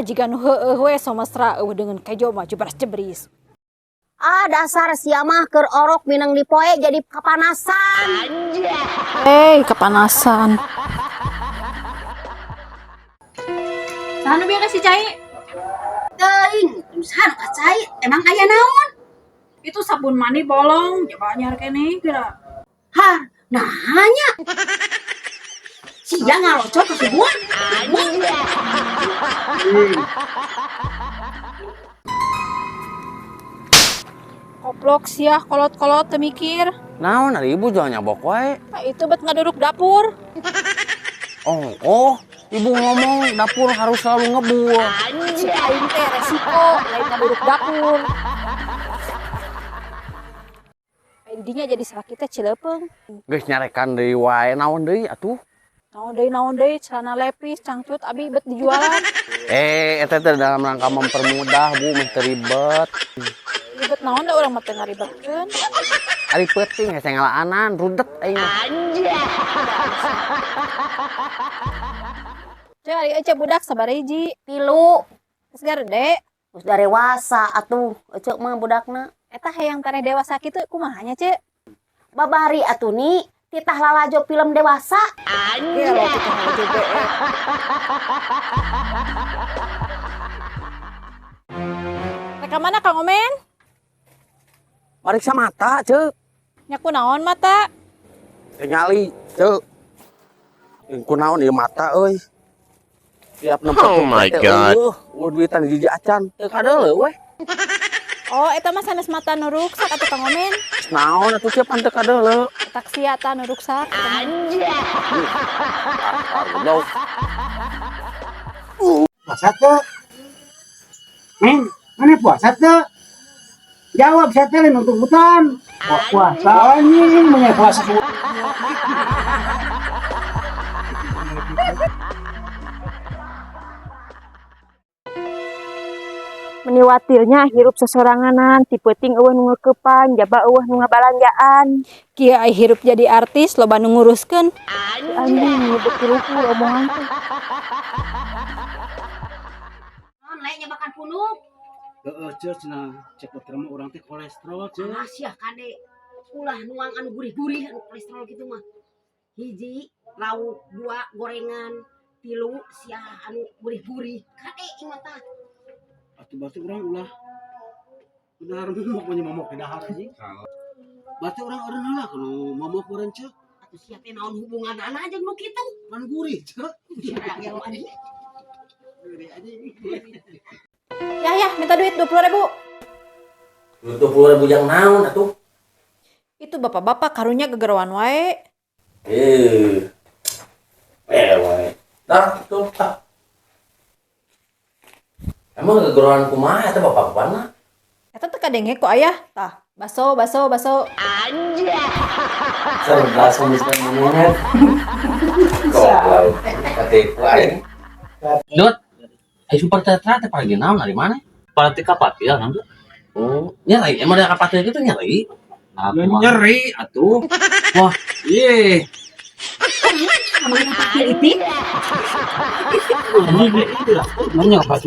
jika nu heueuh we somesra eueuh dengan kejo mah jebras-jebris. Ah, dasar sia mah keur orok minang dipoe jadi kapanasan. Kepanasan. Sanu biar kasih cai. Teuing, tulisan ka cai, emang aya naon? Itu sabun mani bolong, coba nyar kene geura. Hah, nanya. Sia ngalocok ke sebuah. Koplok sia kolot-kolot teu mikir. Naon ari ibu jangan nyabok wae. Itu bet ngaduruk dapur. Oh, ibu ngomong dapur harus selalu ngebul. Cik aing teh resiko lain ngaduruk dapur. Intinya jadi salaki teh cilepeung. Geus nyarekan deui wae naon deui atuh. Naon deui celana lepis cangcut abi bet dijualan. Eta teh dalam rangka mempermudah Bu, meh teu ribet. Ribet naon da urang mah teu ngaribetkeun. Ari peuting hese ngalaanan rudet aing. Cek ari ece budak sabaraha hiji? 3. Geus gede. Terus dewasa atuh, ceuk mah budakna. Eta hayang tareh dewasa kitu kumaha nya, Cek? Babari atuh ni, titah lalajo film dewasa. Iya lo kita lalajo BE. Reka mana Kang Omen? Mariksa mata, ceuk. Nya kunaon mata? Nyali, ceuk. Kunaon ieu mata euy. Tiap nempel. Oh my God. Duitan hiji acan. Teu kadeuleu weh. Oh, eta mah sanes mata nu ruksak atuh Kang Omen. Naon atuh teu pan teu kadeuleu. Etak sia ta nu ruksak. Goblok. Puasa tuh, Neng, mana puasa tuh? Jawab saya teh untuk hutan. Puasa anjing, punya puasa. Meniwatirnya hirup sesoranganan, tipeuting eueuh nu ngeukepan, jaba eueuh nu ngabalanjaan. Kieu ai hirup jadi artis loba nu nguruskeun. Anjing, nyebut tiluku omongan teh. Lainnya makan punuk. Cek dokter mah orang teh kolesterol, Ah, sia kade. Ulah nuang anu gurih-gurih anu kolesterol gitu mah. Hiji, lauk, 2 gorengan, 3 sia anu gurih-gurih. Kade ieu mah tah. Atuh berarti orang udah momok punya momok di dahar anjing. Berarti orang eureun heula kalau momok urang cek. Atuh sia teh naon hubunganana jeung nu kitu? Pan gurih cek. Sia yang anjing. Gurih anjing. Ya, minta duit 20.000. 20.000 yang naon atuh? Itu bapak-bapak karunya gegerowan wae. Wae. Tah, tuh, tah. Emang gegeroan kumaha eta bapak-bapakna? Eta teh kadenge ku aya. Tah, baso. Cerdas miskin banget. Goblok. Katipu aing. Dot, super tetra teh pagi naon dari mana? Parati kapatil nanti. Oh, Nyeri, emang ada kapatil gitu nyeri. Ya nyeri atuh. Wah, Iye. Aman pakai itu. ini lah. Nanya apa?